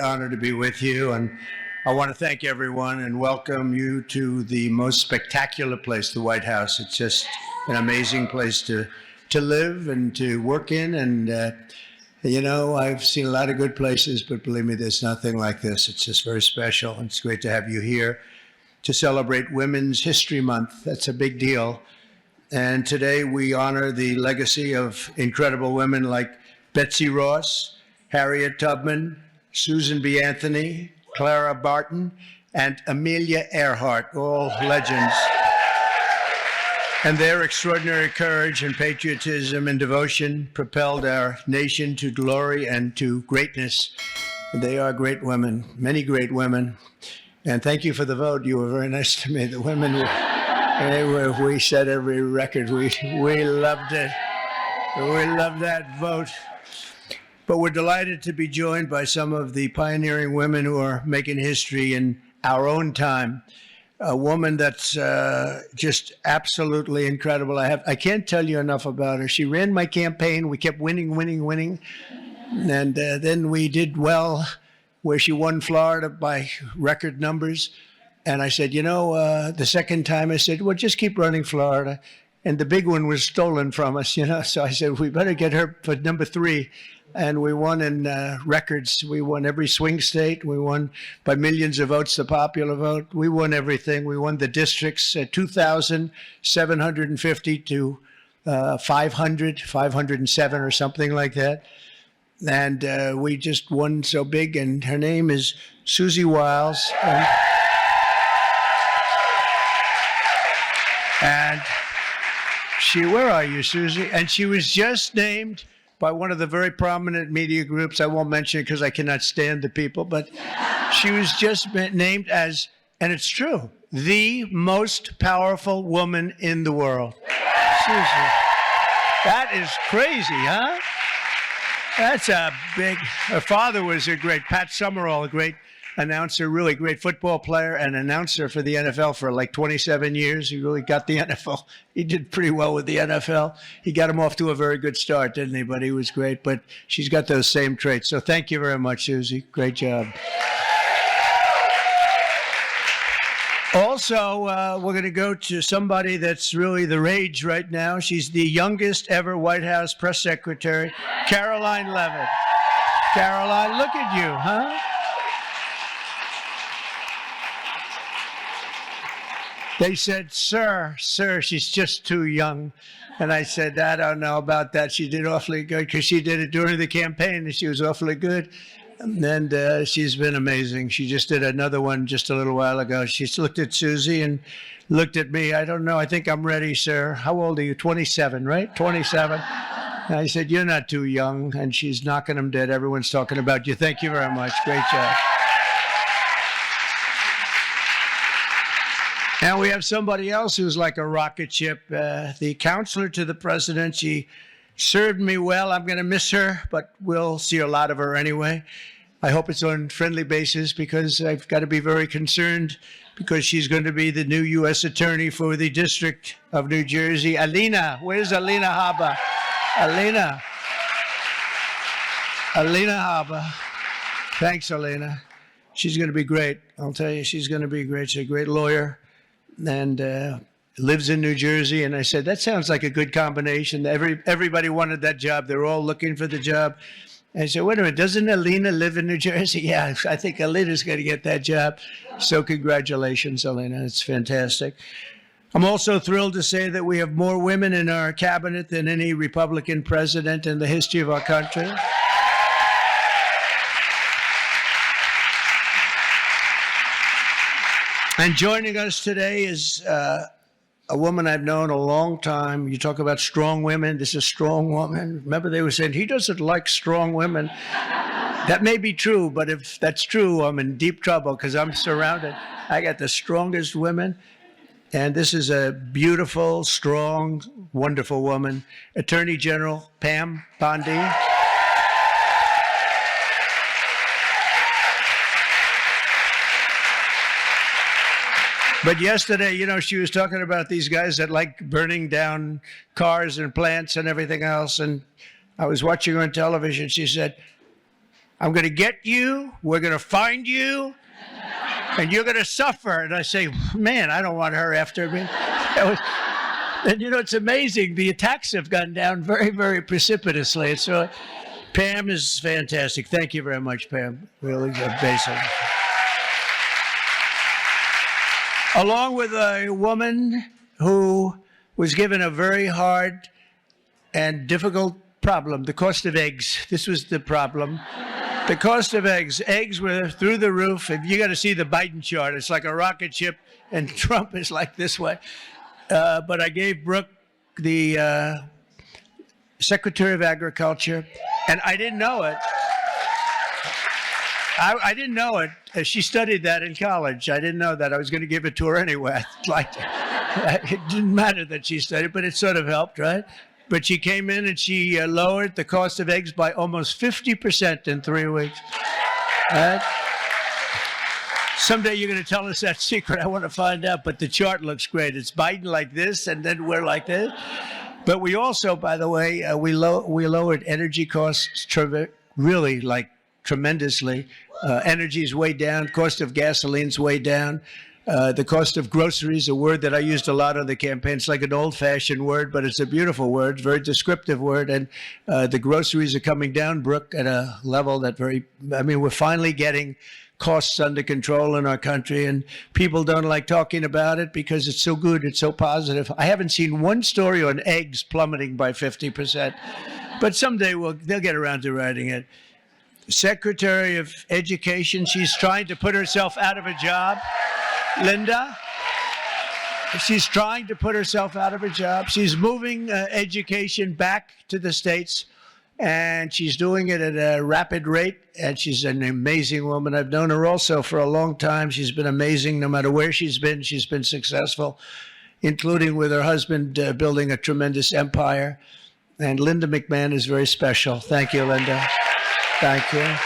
Honor to be with you, and I want to thank everyone and welcome you to the most spectacular place, the White House. It's just an amazing place to live and to work in, and I've seen a lot of good places, but believe me, there's nothing like this. It's just very special, and it's great to have you here to celebrate Women's History Month. That's a big deal, and today we honor the legacy of incredible women like Betsy Ross, Harriet Tubman, Susan B. Anthony, Clara Barton, and Amelia Earhart, all legends. And their extraordinary courage and patriotism and devotion propelled our nation to glory and to greatness. They are great women, many great women. And thank you for the vote. You were very nice to me. The women, we set every record. We loved it. We loved that vote. But we're delighted to be joined by some of the pioneering women who are making history in our own time. A woman that's just absolutely incredible. I can't tell you enough about her. She ran my campaign. We kept winning. And then we did well, where she won Florida by record numbers. And I said, the second time I said, well, just keep running Florida. And the big one was stolen from us, So I said, we better get her for number 3. And we won in records. We won every swing state. We won by millions of votes, the popular vote. We won everything. We won the districts, 2,750 to 507 or something like that. And we just won so big. And her name is Susie Wiles. And where are you, Susie? And she was just named by one of the very prominent media groups. I won't mention it because I cannot stand the people, but she was just named as, and it's true, the most powerful woman in the world. Susie, that is crazy, huh? That's a big, her father was a great, Pat Summerall, a great announcer, really great football player and announcer for the NFL for like 27 years. He really got the NFL. He did pretty well with the NFL. He got him off to a very good start, didn't he? But he was great. But she's got those same traits. So thank you very much, Susie. Great job. Also, we're going to go to somebody that's really the rage right now. She's the youngest ever White House press secretary, Caroline Leavitt. Caroline, look at you, huh? They said, sir, she's just too young. And I said, I don't know about that. She did awfully good because she did it during the campaign and she was awfully good. And she's been amazing. She just did another one just a little while ago. She looked at Susie and looked at me. I don't know. I think I'm ready, sir. How old are you? 27, right? 27. And I said, you're not too young. And she's knocking them dead. Everyone's talking about you. Thank you very much. Great job. And we have somebody else who's like a rocket ship, the counselor to the president. She served me well. I'm going to miss her, but we'll see a lot of her anyway. I hope it's on a friendly basis because I've got to be very concerned because she's going to be the new U.S. attorney for the District of New Jersey. Alina, where's Alina Habba? Alina Habba. Thanks, Alina. She's going to be great. I'll tell you, she's going to be great. She's a great lawyer. And lives in New Jersey. And I said, that sounds like a good combination. Everybody wanted that job. They're all looking for the job. And I said, wait a minute, doesn't Alina live in New Jersey? Yeah, I think Alina's going to get that job. So congratulations, Alina. It's fantastic. I'm also thrilled to say that we have more women in our cabinet than any Republican president in the history of our country. And joining us today is a woman I've known a long time. You talk about strong women. This is a strong woman. Remember, they were saying, he doesn't like strong women. That may be true, but if that's true, I'm in deep trouble because I'm surrounded. I got the strongest women. And this is a beautiful, strong, wonderful woman. Attorney General Pam Bondi. But yesterday, she was talking about these guys that like burning down cars and plants and everything else. And I was watching her on television. She said, I'm going to get you. We're going to find you. And you're going to suffer. And I say, man, I don't want her after me. And you know, it's amazing. The attacks have gone down very, very precipitously. So Pam is fantastic. Thank you very much, Pam. Really amazing. Along with a woman who was given a very hard and difficult problem, the cost of eggs. This was the problem. The cost of eggs. Eggs were through the roof. And you got to see the Biden chart. It's like a rocket ship, and Trump is like this way. But I gave Brooke the Secretary of Agriculture, and I didn't know it. I didn't know it. She studied that in college. I didn't know that. I was going to give it to her anyway. It didn't matter that she studied, but it sort of helped, right? But she came in and she lowered the cost of eggs by almost 50% in 3 weeks. Right? Someday you're going to tell us that secret. I want to find out. But the chart looks great. It's Biden like this, and then we're like this. But we also, by the way, we lowered energy costs really like tremendously. Energy's way down. Cost of gasoline's way down. The cost of groceries, a word that I used a lot on the campaign. It's like an old-fashioned word, but it's a beautiful word, very descriptive word. And the groceries are coming down, Brooke, at a level that we're finally getting costs under control in our country. And people don't like talking about it because it's so good, it's so positive. I haven't seen one story on eggs plummeting by 50%. But someday they'll get around to writing it. Secretary of Education, she's trying to put herself out of a job. Linda, she's trying to put herself out of a job. She's moving education back to the states, and she's doing it at a rapid rate, and she's an amazing woman. I've known her also for a long time. She's been amazing. No matter where she's been successful, including with her husband building a tremendous empire. And Linda McMahon is very special. Thank you, Linda. Thank you.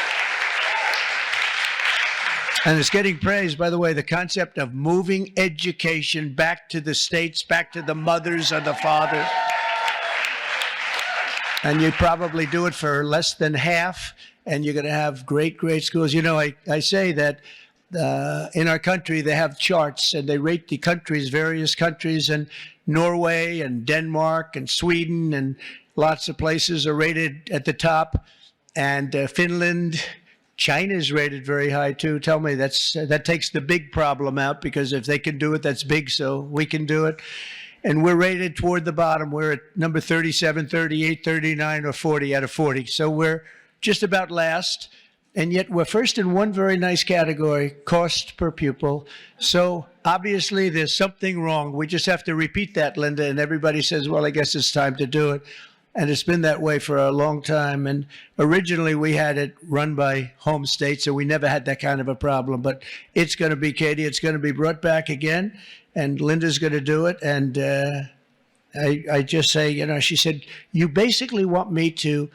And it's getting praised, by the way, the concept of moving education back to the states, back to the mothers or the fathers. And you probably do it for less than half, and you're going to have great, great schools. You know, I say that in our country, they have charts, and they rate the countries, various countries, and Norway and Denmark and Sweden and lots of places are rated at the top, and Finland. China's rated very high too. Tell me, that takes the big problem out, because if they can do it, that's big, so we can do it. And we're rated toward the bottom. We're at number 37, 38, 39, or 40 out of 40. So we're just about last. And yet we're first in one very nice category, cost per pupil. So obviously there's something wrong. We just have to repeat that, Linda, and everybody says, well, I guess it's time to do it. And it's been that way for a long time. And originally we had it run by home states, so we never had that kind of a problem. But it's going to be, Katie, it's going to be brought back again. And Linda's going to do it. And I just say, you know, she said, you basically want me to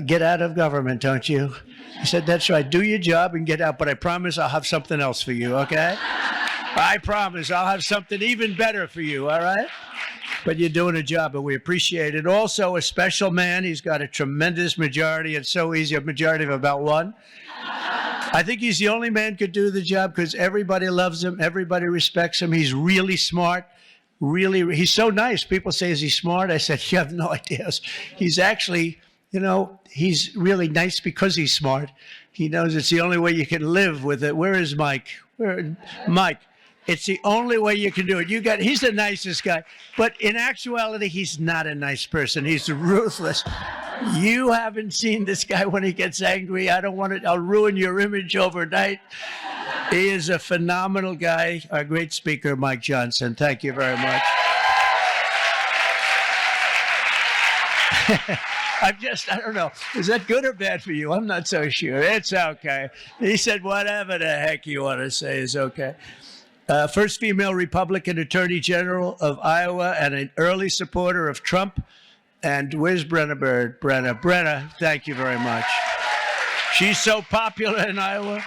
get out of government, don't you? I said, that's right. Do your job and get out. But I promise I'll have something else for you, okay? I promise I'll have something even better for you, all right? But you're doing a job, and we appreciate it. Also, a special man. He's got a tremendous majority. It's so easy, a majority of about one. I think he's the only man who could do the job because everybody loves him. Everybody respects him. He's really smart. He's so nice. People say, is he smart? I said, you have no idea. He's actually, you know, he's really nice because he's smart. He knows it's the only way you can live with it. Where is Mike? Mike. It's the only way you can do it. He's the nicest guy. But in actuality, he's not a nice person. He's ruthless. You haven't seen this guy when he gets angry. I'll ruin your image overnight. He is a phenomenal guy. Our great speaker, Mike Johnson. Thank you very much. I don't know. Is that good or bad for you? I'm not so sure. It's okay. He said, whatever the heck you want to say is okay. First female Republican Attorney General of Iowa and an early supporter of Trump. And where's Brenna Bird? Brenna, thank you very much. She's so popular in Iowa.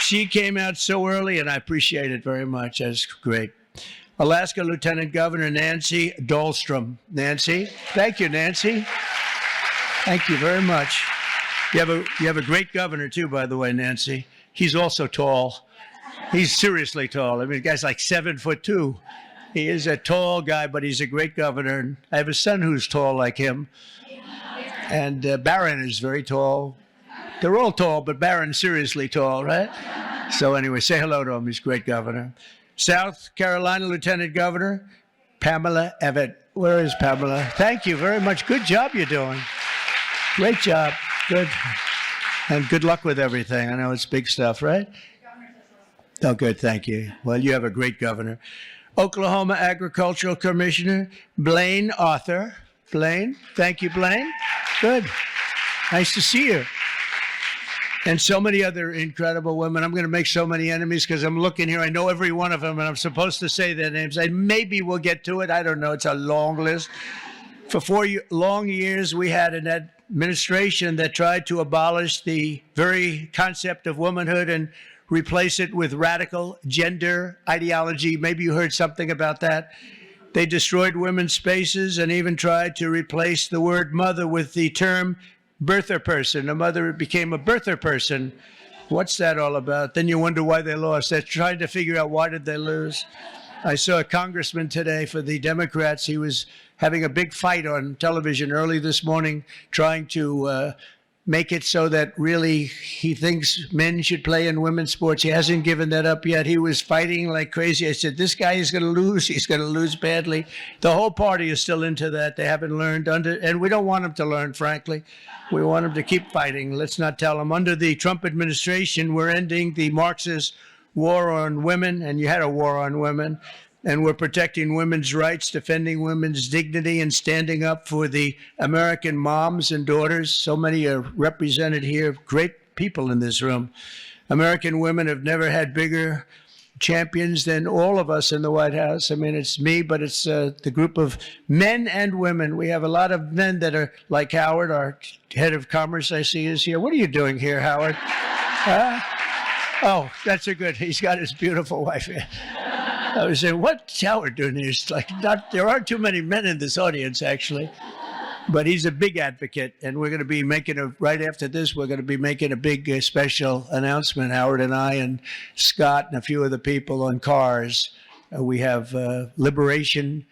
She came out so early, and I appreciate it very much. That's great. Alaska Lieutenant Governor Nancy Dahlstrom. Nancy, thank you, Nancy. Thank you very much. You have a great governor too, by the way, Nancy. He's also tall. He's seriously tall. I mean, the guy's like 7'2". He is a tall guy, but he's a great governor. I have a son who's tall like him. And Barron is very tall. They're all tall, but Barron's seriously tall, right? So anyway, say hello to him. He's a great governor. South Carolina Lieutenant Governor Pamela Evett. Where is Pamela? Thank you very much. Good job you're doing. Great job. Good. And good luck with everything. I know it's big stuff, right? Oh, good. Thank you. Well, you have a great governor. Oklahoma Agricultural Commissioner Blaine Arthur. Blaine. Thank you, Blaine. Good. Nice to see you. And so many other incredible women. I'm going to make so many enemies because I'm looking here. I know every one of them, and I'm supposed to say their names. And maybe we'll get to it. I don't know. It's a long list. For 4 long years, we had an administration that tried to abolish the very concept of womanhood and replace it with radical gender ideology. Maybe you heard something about that. They destroyed women's spaces and even tried to replace the word mother with the term birther person. A mother became a birther person. What's that all about? Then you wonder why they lost. They're trying to figure out why did they lose. I saw a congressman today for the Democrats. He was having a big fight on television early this morning, trying to make it so that really he thinks men should play in women's sports. He hasn't given that up yet. He was fighting like crazy. I said, this guy is going to lose. He's going to lose badly. The whole party is still into that. They haven't learned and we don't want him to learn, frankly. We want him to keep fighting. Let's not tell him. Under the Trump administration, we're ending the Marxist war on women, and you had a war on women. And we're protecting women's rights, defending women's dignity, and standing up for the American moms and daughters. So many are represented here, great people in this room. American women have never had bigger champions than all of us in the White House. I mean, it's me, but it's the group of men and women. We have a lot of men that are like Howard, our head of commerce, I see is here. What are you doing here, Howard? Oh, that's a good, he's got his beautiful wife here. I was saying, what's Howard doing here? It's like there aren't too many men in this audience, actually. But he's a big advocate, and we're going to be making right after this, we're going to be making a big special announcement, Howard and I and Scott and a few other people on cars. We have Liberation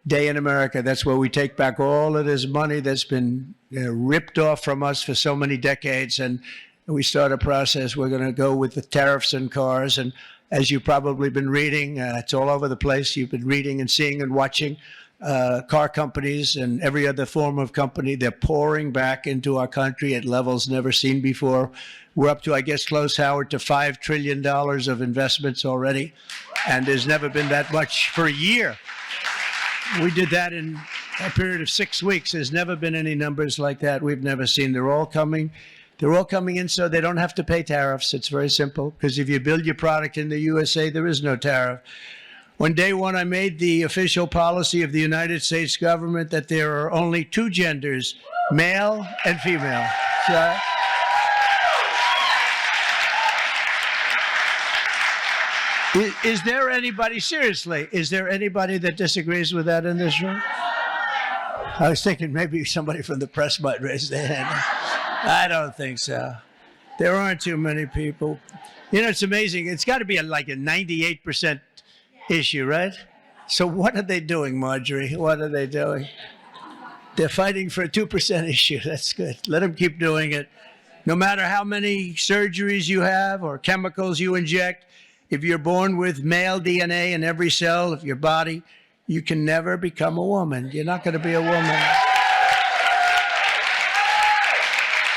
Day in America. That's where we take back all of this money that's been ripped off from us for so many decades, and we start a process. We're going to go with the tariffs on cars, and as you've probably been reading, it's all over the place. You've been reading and seeing and watching car companies and every other form of company. They're pouring back into our country at levels never seen before. We're up to, I guess, close, Howard, to $5 trillion of investments already. And there's never been that much for a year. We did that in a period of 6 weeks. There's never been any numbers like that. We've never seen. They're all coming. They're all coming in so they don't have to pay tariffs. It's very simple, because if you build your product in the USA, there is no tariff. On day one, I made the official policy of the United States government that there are only two genders, male and female. So, is there anybody, seriously, is there anybody that disagrees with that in this room? I was thinking maybe somebody from the press might raise their hand. I don't think so. There aren't too many people. You know, it's amazing. It's got to be like a 98% issue, right? So what are they doing, Marjorie? What are they doing? They're fighting for a 2% issue. That's good. Let them keep doing it. No matter how many surgeries you have or chemicals you inject, if you're born with male DNA in every cell of your body, you can never become a woman. You're not going to be a woman.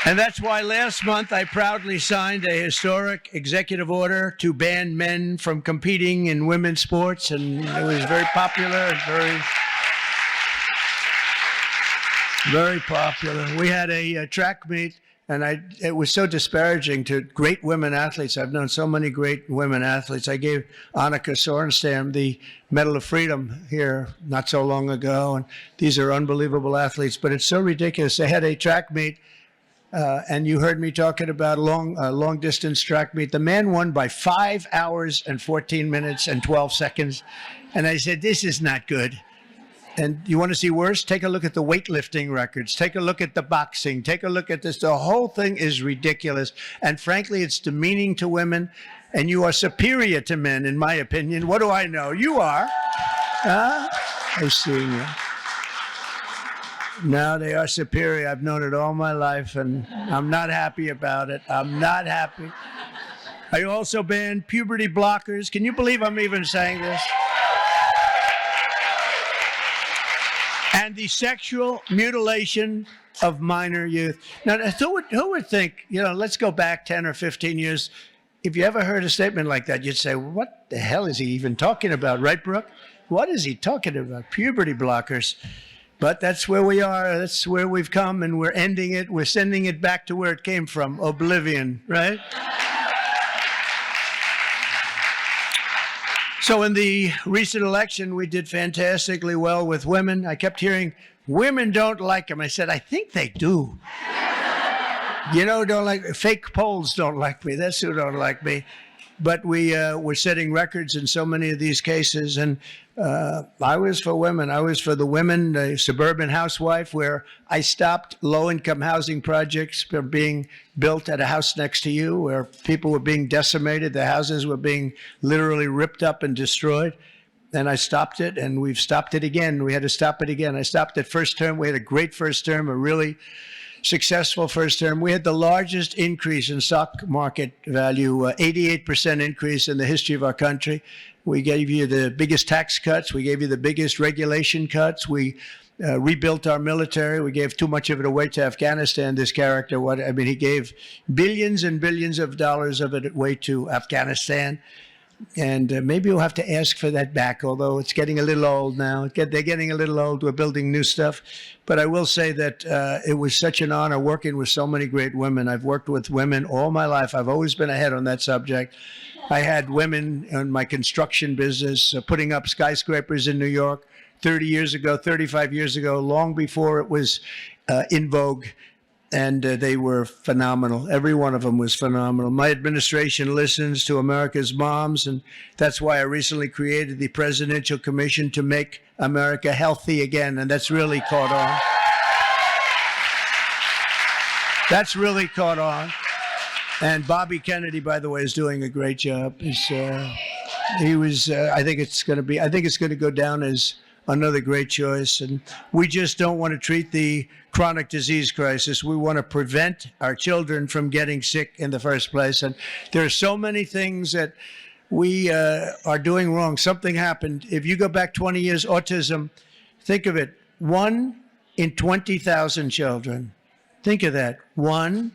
And that's why last month I proudly signed a historic executive order to ban men from competing in women's sports, and it was very popular and very popular. We had a track meet, and it was so disparaging to great women athletes. I've known so many great women athletes. I gave Annika Sorenstam the Medal of Freedom here not so long ago, and these are unbelievable athletes, but it's so ridiculous. They had a track meet. And you heard me talking about long distance track meet. The man won by 5 hours and 14 minutes and 12 seconds. And I said, this is not good. And you want to see worse? Take a look at the weightlifting records. Take a look at the boxing. Take a look at this. The whole thing is ridiculous. And frankly, it's demeaning to women. And you are superior to men, in my opinion. What do I know? You are. Huh? I see you. No, they are superior. I've known it all my life, and I'm not happy about it. I'm not happy. I also banned puberty blockers. Can you believe I'm even saying this? And the sexual mutilation of minor youth. Now, who would think, let's go back 10 or 15 years. If you ever heard a statement like that, you'd say, what the hell is he even talking about, right, Brooke? What is he talking about? Puberty blockers. But that's where we are. That's where we've come, and we're ending it. We're sending it back to where it came from, oblivion, right? So in the recent election, we did fantastically well with women. I kept hearing, women don't like them. I said, I think they do. Don't like, fake polls don't like me. That's who don't like me. But we're setting records in so many of these cases. And I was for women. I was for the women, the suburban housewife, where I stopped low-income housing projects from being built at a house next to you, where people were being decimated. The houses were being literally ripped up and destroyed. And I stopped it, and we've stopped it again. We had to stop it again. I stopped it first term. We had a great first term, a really successful first term. We had the largest increase in stock market value, 88% increase in the history of our country. We gave you the biggest tax cuts. We gave you the biggest regulation cuts. We rebuilt our military. We gave too much of it away to Afghanistan, this character. He gave billions and billions of dollars of it away to Afghanistan. And maybe we'll have to ask for that back, although it's getting a little old now. They're getting a little old. We're building new stuff. But I will say that it was such an honor working with so many great women. I've worked with women all my life. I've always been ahead on that subject. I had women in my construction business putting up skyscrapers in New York 30 years ago, 35 years ago, long before it was in vogue. And they were phenomenal. Every one of them was phenomenal. My administration listens to America's moms, and that's why I recently created the Presidential Commission to make America healthy again, and that's really caught on. That's really caught on. And Bobby Kennedy, by the way, is doing a great job. I think it's going to go down as another great choice. And we just don't want to treat the chronic disease crisis. We want to prevent our children from getting sick in the first place. And there are so many things that we are doing wrong. Something happened. If you go back 20 years, autism, think of it, 1 in 20,000 children. Think of that. 1,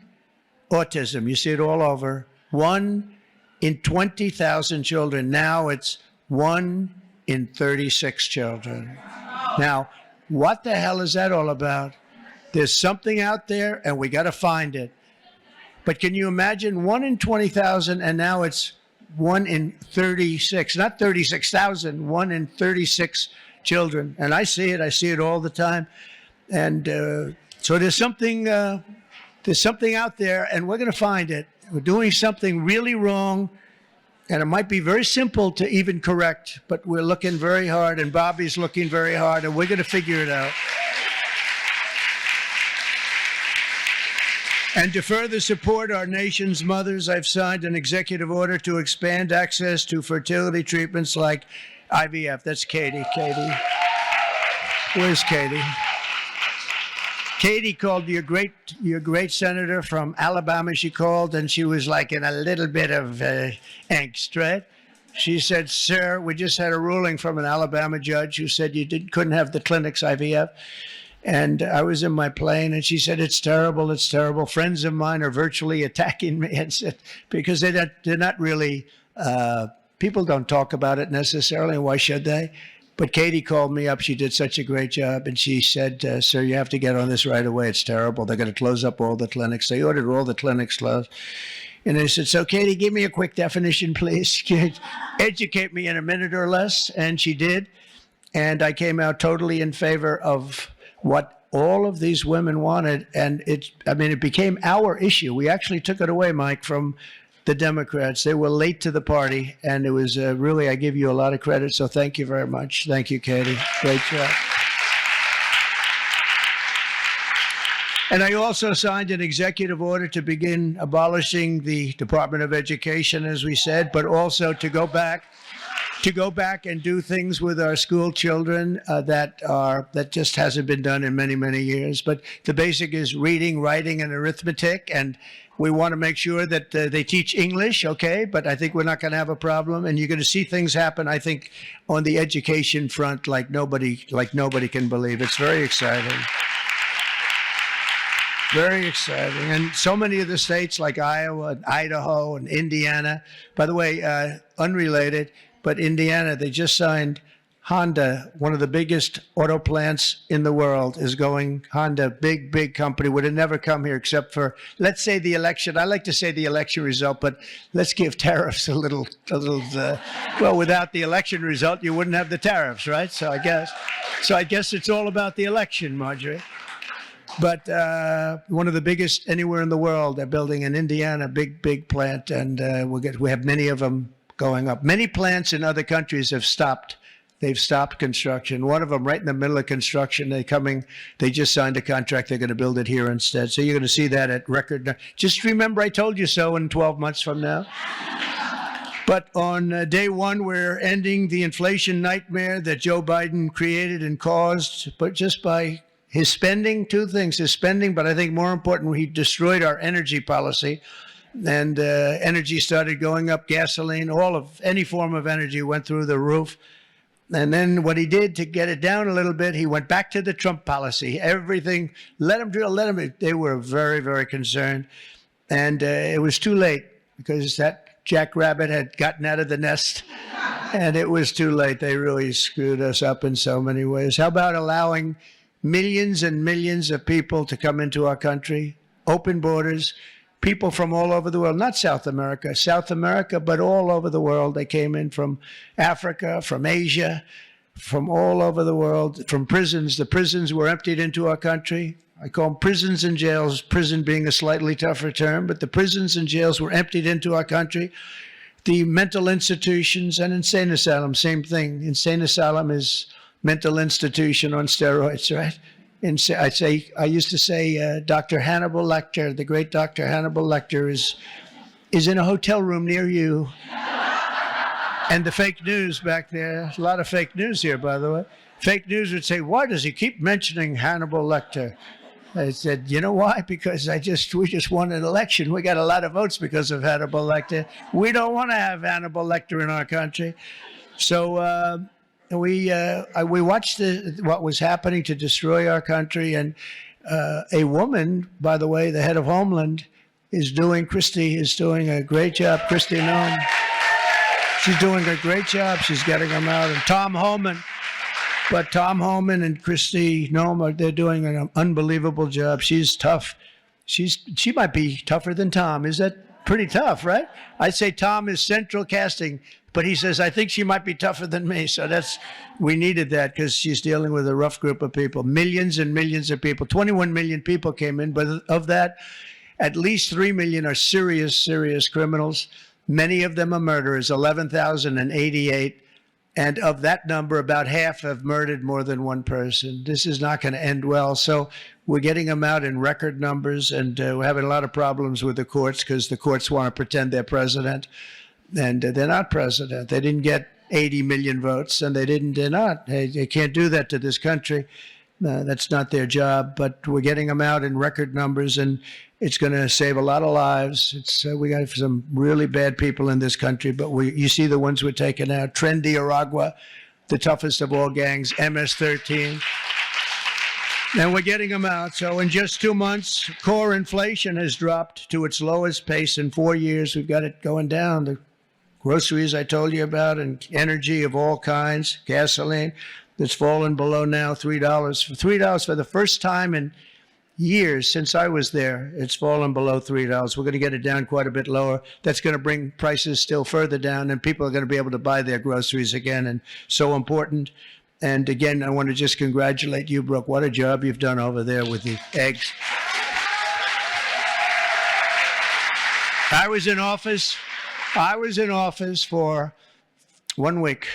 autism. You see it all over. 1 in 20,000 children. Now it's 1 in 36 children. Now, what the hell is that all about? There's something out there, and we got to find it. But can you imagine 1 in 20,000, and now it's 1 in 36, not 36,000, 1 in 36 children. And I see it all the time. And so there's something out there, and we're going to find it. We're doing something really wrong, and it might be very simple to even correct, but we're looking very hard, and Bobby's looking very hard, and we're going to figure it out. And to further support our nation's mothers, I've signed an executive order to expand access to fertility treatments like IVF. That's Katie. Katie. Where's Katie? Katie called your great senator from Alabama. She called, and she was like in a little bit of angst, right? She said, sir, we just had a ruling from an Alabama judge who said you couldn't have the clinics IVF. And I was in my plane, and she said, it's terrible, it's terrible. Friends of mine are virtually attacking me, and said, because they're not really, people don't talk about it necessarily, why should they? But Katie called me up. She did such a great job, and she said, sir, you have to get on this right away. It's terrible. They're going to close up all the clinics. They ordered all the clinics closed. And I said, so Katie, give me a quick definition, please. Educate me in a minute or less. And she did. And I came out totally in favor of what all of these women wanted. And it became our issue. We actually took it away, Mike, from the Democrats. They were late to the party. And it was really, I give you a lot of credit. So thank you very much. Thank you, Katie. Great job. And I also signed an executive order to begin abolishing the Department of Education, as we said, but also to go back and do things with our school children that just hasn't been done in many, many years. But the basic is reading, writing, and arithmetic, and we want to make sure that they teach English, okay? But I think we're not going to have a problem, and you're going to see things happen, I think, on the education front like nobody can believe. It's very exciting. Very exciting. And so many of the states like Iowa and Idaho and Indiana, by the way, unrelated, but Indiana, they just signed Honda, one of the biggest auto plants in the world, is going. Honda, big company, would have never come here except for, let's say, the election. I like to say the election result, but let's give tariffs a little. Well, without the election result, you wouldn't have the tariffs, right? So I guess it's all about the election, Marjorie. But one of the biggest anywhere in the world. They're building in Indiana, big plant, and we have many of them going up. Many plants in other countries have stopped. They've stopped construction. One of them right in the middle of construction. They just signed a contract. They're going to build it here instead. So you're going to see that at record. Just remember I told you so in 12 months from now. But on day one, we're ending the inflation nightmare that Joe Biden created and caused, but just by his spending. Two things, his spending, but I think more important, he destroyed our energy policy. And energy started going up, gasoline, any form of energy went through the roof. And then what he did to get it down a little bit, he went back to the Trump policy. Everything, let them drill, let them. They were very, very concerned. And it was too late because that jackrabbit had gotten out of the nest. And it was too late. They really screwed us up in so many ways. How about allowing millions and millions of people to come into our country, open borders, people from all over the world, not South America, but all over the world. They came in from Africa, from Asia, from all over the world, from prisons. The prisons were emptied into our country. I call them prisons and jails, prison being a slightly tougher term, but the prisons and jails were emptied into our country. The mental institutions and insane asylum, same thing. Insane asylum is mental institution on steroids, right? I used to say Dr. Hannibal Lecter, the great Dr. Hannibal Lecter is in a hotel room near you. And the fake news back there, a lot of fake news here, by the way. Fake news would say, why does he keep mentioning Hannibal Lecter? I said, you know why? Because we just won an election. We got a lot of votes because of Hannibal Lecter. We don't want to have Hannibal Lecter in our country. So we watched what was happening to destroy our country, and a woman, by the way, the head of Homeland, Christie is doing a great job. Christie Noem, she's doing a great job. She's getting them out. And Tom Homan and Christie Noem, they're doing an unbelievable job. She's tough. She might be tougher than Tom. Is that pretty tough, right? I'd say Tom is central casting. But he says, I think she might be tougher than me. So we needed that because she's dealing with a rough group of people. Millions and millions of people. 21 million people came in. But of that, at least 3 million are serious criminals. Many of them are murderers, 11,088. And of that number, about half have murdered more than one person. This is not going to end well. So we're getting them out in record numbers. And we're having a lot of problems with the courts because the courts want to pretend they're president. And they're not president. They didn't get 80 million votes, and they're not. They can't do that to this country. That's not their job. But we're getting them out in record numbers, and it's going to save a lot of lives. We got some really bad people in this country, but you see the ones we're taking out. Trendy Aragua, the toughest of all gangs, MS-13. And we're getting them out. So in just 2 months, core inflation has dropped to its lowest pace in 4 years. We've got it going down. The groceries I told you about, and energy of all kinds, gasoline, that's fallen below now $3. $3 for the first time in years since I was there. It's fallen below $3. We're going to get it down quite a bit lower. That's going to bring prices still further down, and people are going to be able to buy their groceries again, and so important. And again, I want to just congratulate you, Brooke. What a job you've done over there with the eggs. I was in office for 1 week,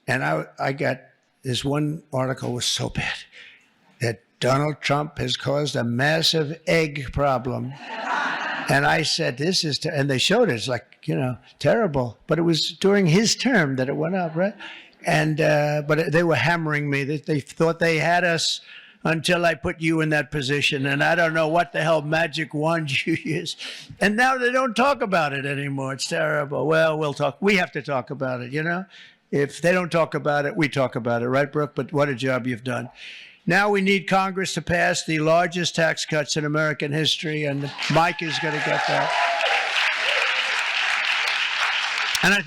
and I got this one article was so bad that Donald Trump has caused a massive egg problem. And I said, this is, and they showed it. It's like, terrible. But it was during his term that it went up, right? And, but they were hammering me. They thought they had us until I put you in that position. And I don't know what the hell magic wand you use. And now they don't talk about it anymore. It's terrible. Well, we'll talk. We have to talk about it, If they don't talk about it, we talk about it, right, Brooke? But what a job you've done. Now we need Congress to pass the largest tax cuts in American history, and Mike is going to get that. And I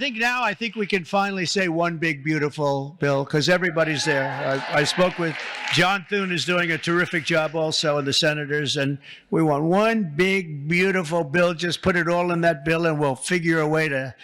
think we can finally say one big, beautiful bill, because everybody's there. I spoke with John Thune, is doing a terrific job also, and the senators, and we want one big, beautiful bill. Just put it all in that bill, and we'll figure a way to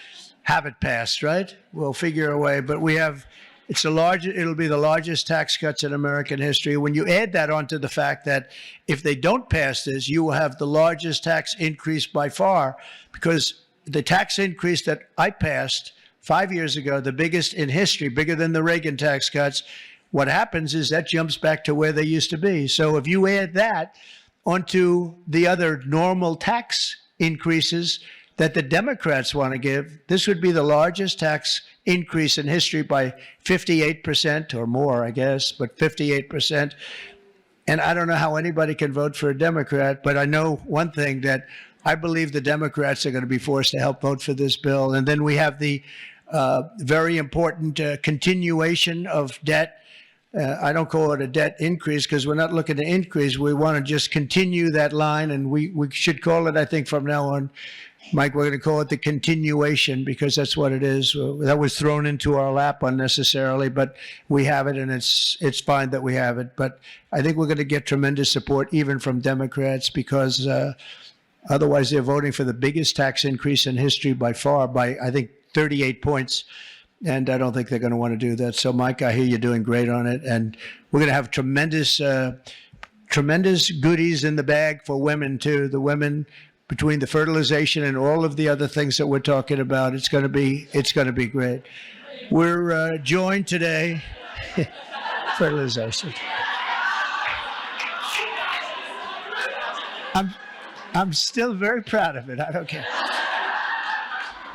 have it passed, right? We'll figure a way, but we have... it'll be the largest tax cuts in American history. When you add that onto the fact that if they don't pass this, you will have the largest tax increase by far, because the tax increase that I passed 5 years ago, the biggest in history, bigger than the Reagan tax cuts, what happens is that jumps back to where they used to be. So if you add that onto the other normal tax increases that the Democrats want to give, this would be the largest tax increase in history by 58% or more, I guess, but 58%. And I don't know how anybody can vote for a Democrat, but I know one thing, that I believe the Democrats are going to be forced to help vote for this bill. And then we have the very important continuation of debt. I don't call it a debt increase, because we're not looking to increase. We want to just continue that line, and we should call it, I think, from now on, Mike, we're going to call it the continuation, because that's what it is. That was thrown into our lap unnecessarily, but we have it, and it's fine that we have it. But I think we're going to get tremendous support even from Democrats, because otherwise they're voting for the biggest tax increase in history by far, by, I think, 38 points. And I don't think they're going to want to do that. So, Mike, I hear you're doing great on it. And we're going to have tremendous goodies in the bag for women, too. The women, between the fertilization and all of the other things that we're talking about, it's going to be great. We're joined today, fertilization. I'm still very proud of it. I don't care.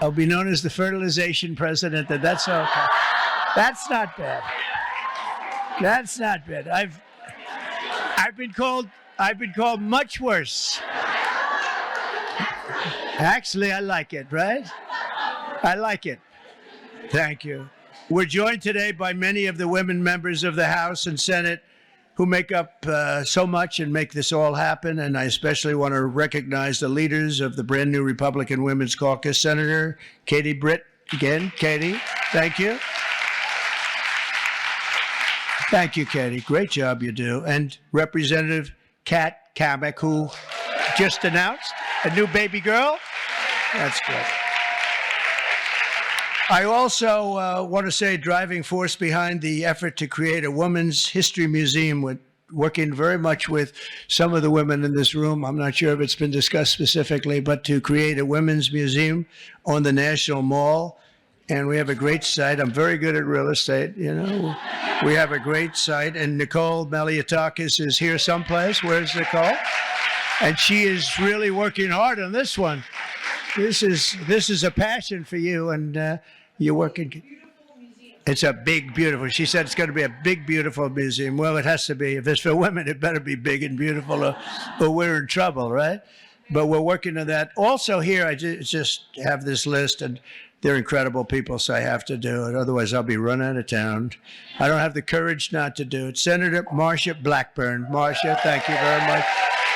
I'll be known as the fertilization president, and that's okay. That's not bad. That's not bad. I've been called much worse. Actually, I like it, right? I like it. Thank you. We're joined today by many of the women members of the House and Senate who make up so much and make this all happen. And I especially want to recognize the leaders of the brand new Republican Women's Caucus. Senator Katie Britt, again, Katie, thank you. Thank you, Katie. Great job you do. And Representative Kat Kamek, who just announced a new baby girl. That's good. I also want to say driving force behind the effort to create a women's history museum, with working very much with some of the women in this room. I'm not sure if it's been discussed specifically, but to create a women's museum on the National Mall. And we have a great site. I'm very good at real estate, We have a great site. And Nicole Maliotakis is here someplace. Where's Nicole? And she is really working hard on this one. This is a passion for you, and you're working. It's a big, beautiful. She said it's going to be a big, beautiful museum. Well, it has to be. If it's for women, it better be big and beautiful, or we're in trouble, right? But we're working on that. Also here, I just have this list, and they're incredible people, so I have to do it. Otherwise, I'll be run out of town. I don't have the courage not to do it. Senator Marsha Blackburn. Marsha, thank you very much.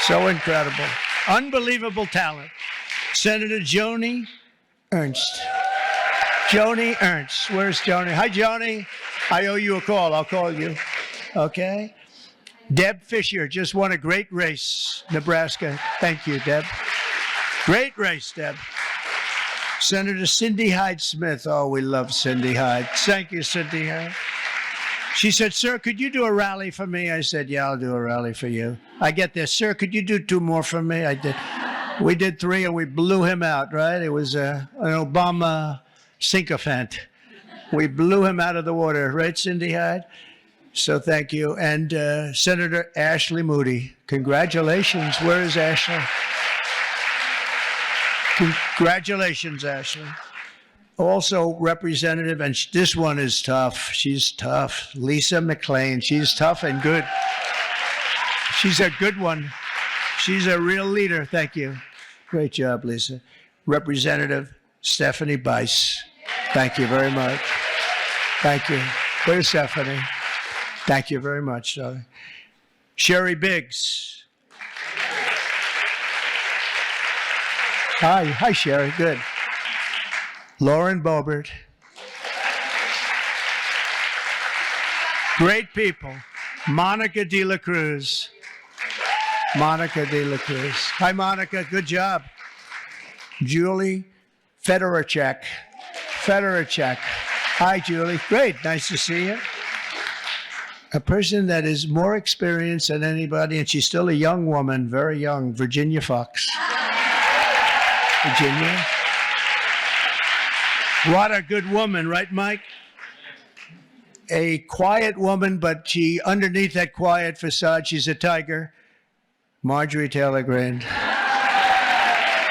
So incredible. Unbelievable talent. Senator Joni Ernst. Joni Ernst. Where's Joni? Hi, Joni. I owe you a call. I'll call you. Okay. Deb Fisher just won a great race, Nebraska. Thank you, Deb. Great race, Deb. Senator Cindy Hyde-Smith. Oh, we love Cindy Hyde. Thank you, Cindy Hyde. She said, sir, could you do a rally for me? I said, yeah, I'll do a rally for you. I get this. Sir, could you do 2 more for me? I did. We did 3, and we blew him out, right? It was an Obama sycophant. We blew him out of the water, right, Cindy Hyde? So thank you. And Senator Ashley Moody, congratulations. Where is Ashley? Congratulations, Ashley. Also, Representative, and this one is tough. She's tough. Lisa McLean. She's tough and good. She's a good one. She's a real leader. Thank you. Great job, Lisa. Representative Stephanie Bice. Thank you very much. Thank you. Where's Stephanie? Thank you very much, darling. Sherry Biggs. Hi, Sherry. Good. Lauren Boebert. Great people. Monica De La Cruz. Monica De La Cruz. Hi, Monica. Good job. Julie Fedorchak. Hi, Julie. Great. Nice to see you. A person that is more experienced than anybody, and she's still a young woman, very young, Virginia Fox. Virginia. What a good woman, right, Mike? A quiet woman, but underneath that quiet facade, she's a tiger. Marjorie Taylor Greene.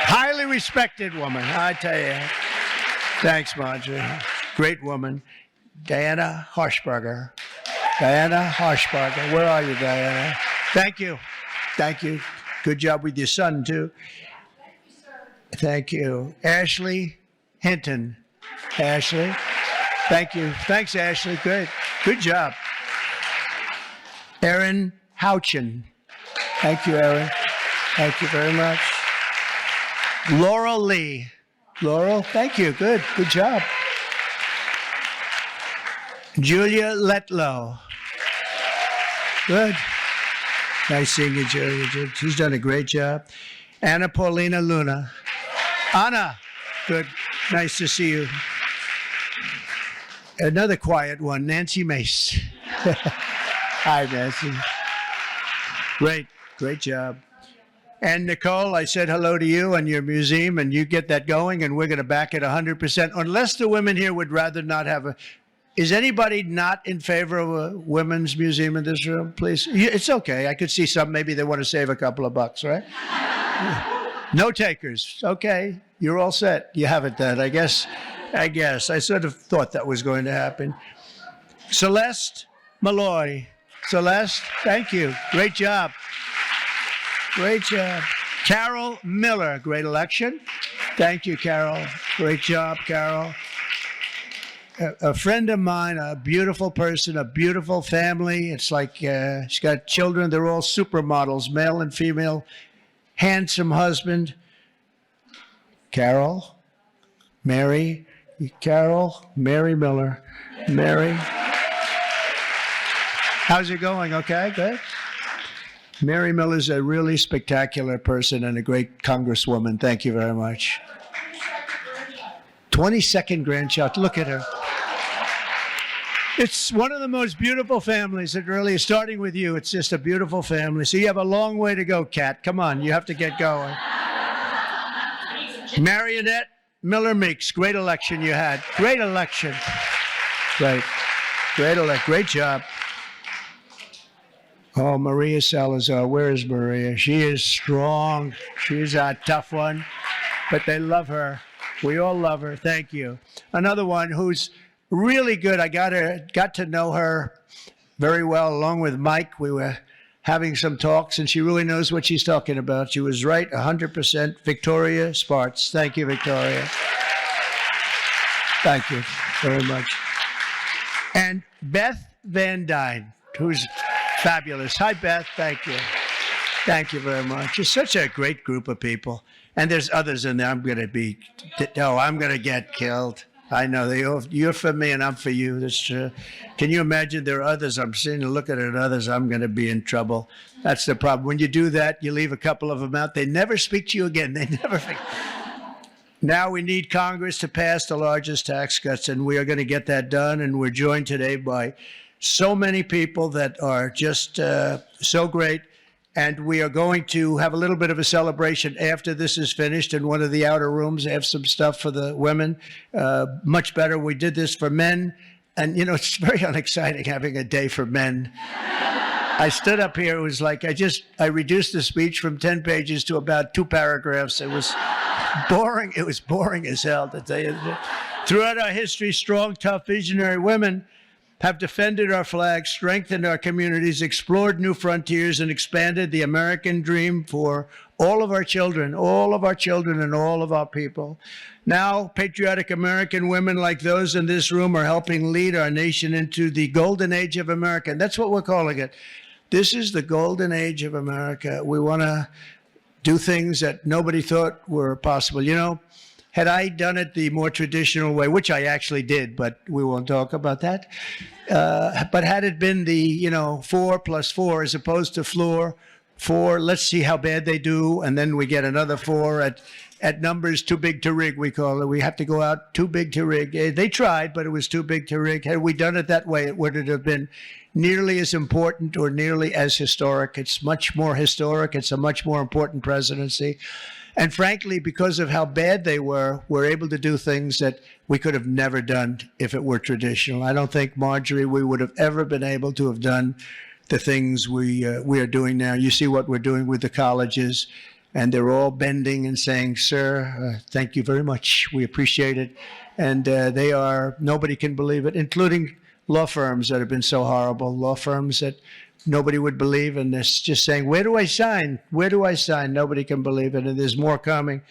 Highly respected woman, I tell you. Thanks, Marjorie. Great woman. Diana Harshbarger. Where are you, Diana? Thank you. Good job with your son, too. Thank you. Ashley Hinton. Ashley. Thank you. Thanks, Ashley. Good job. Erin Houchin. Thank you, Erin. Thank you very much. Laurel Lee. Laurel, thank you. Good job. Julia Letlow. Good. Nice seeing you, Julia. She's done a great job. Anna Paulina Luna. Anna, good. Nice to see you. Another quiet one, Nancy Mace. Hi, Nancy. Great job. And Nicole, I said hello to you and your museum, and you get that going, and we're going to back it 100%, unless the women here would rather not have a... Is anybody not in favor of a women's museum in this room, please? It's okay. I could see some. Maybe they want to save a couple of bucks, right? No takers. Okay. You're all set. You have it then, I guess. I sort of thought that was going to happen. Celeste Malloy. Celeste, thank you. Great job. Carol Miller, great election. Thank you, Carol. Great job, Carol. A friend of mine, a beautiful person, a beautiful family. It's like she's got children. They're all supermodels, male and female. Handsome husband. Mary Miller. Mary. How's it going? Okay, good. Mary Miller's a really spectacular person and a great congresswoman. Thank you very much. 22nd grandchild. Look at her. It's one of the most beautiful families. It really is, starting with you. It's just a beautiful family. So you have a long way to go, Kat. Come on, you have to get going. Marionette Miller Meeks, great election you had. Great election. Great job. Oh, Maria Salazar, where is Maria? She is strong. She's a tough one, but they love her. We all love her. Thank you. Another one who's really good. I got to know her very well, along with Mike. We were having some talks, and she really knows what she's talking about. She was right 100%. Victoria Spartz. Thank you, Victoria. Thank you very much. And Beth Van Dyne, who's fabulous. Hi, Beth. Thank you. Thank you very much. It's such a great group of people. And there's others in there. I'm going to get killed. I know. You're for me and I'm for you. That's true. Can you imagine there are others? I'm sitting and looking at others. I'm going to be in trouble. That's the problem. When you do that, you leave a couple of them out. They never speak to you again. They never. Now we need Congress to pass the largest tax cuts, and we are going to get that done. And we're joined today by so many people that are just so great. And we are going to have a little bit of a celebration after this is finished in one of the outer rooms. They have some stuff for the women. Much better. We did this for men And, you know, it's very unexciting having a day for men. I stood up here. It was like I reduced the speech from 10 pages to about 2 paragraphs. It was boring. It was boring as hell, to tell you the truth. Throughout our history, strong, tough, visionary women have defended our flag, strengthened our communities, explored new frontiers, and expanded the American dream for all of our children, and all of our people. Now, patriotic American women like those in this room are helping lead our nation into the golden age of America. And that's what we're calling it. This is the golden age of America. We want to do things that nobody thought were possible. You know, had I done it the more traditional way, which I actually did, but we won't talk about that. But had it been the, 4 plus 4 as opposed to floor 4, let's see how bad they do, and then we get another 4 at numbers too big to rig, we call it. We have to go out too big to rig. They tried, but it was too big to rig. Had we done it that way, it wouldn't have been nearly as important or nearly as historic. It's much more historic. It's a much more important presidency. And frankly, because of how bad they were, we're able to do things that we could have never done if it were traditional. I don't think, Marjorie, we would have ever been able to have done the things we are doing now. You see what we're doing with the colleges, and they're all bending and saying, sir, thank you very much. We appreciate it. And nobody can believe it, including law firms that have been so horrible, law firms that nobody would believe, and they're just saying, where do I sign? Where do I sign? Nobody can believe it, and there's more coming.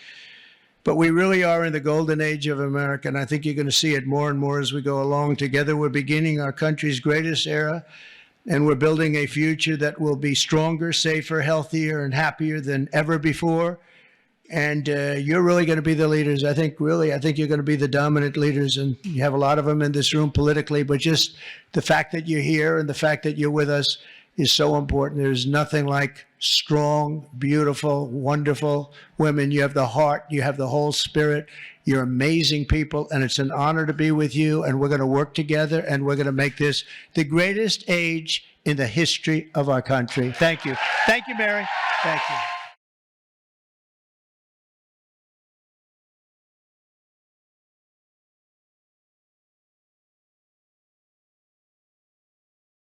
But we really are in the golden age of America, and I think you're going to see it more and more as we go along. Together, we're beginning our country's greatest era, and we're building a future that will be stronger, safer, healthier, and happier than ever before. And you're really going to be the leaders. I think you're going to be the dominant leaders, and you have a lot of them in this room politically, but just the fact that you're here and the fact that you're with us is so important. There's nothing like strong, beautiful, wonderful women. You have the heart, you have the whole spirit. You're amazing people, and it's an honor to be with you, and we're going to work together, and we're going to make this the greatest age in the history of our country. Thank you. Thank you, Mary. Thank you.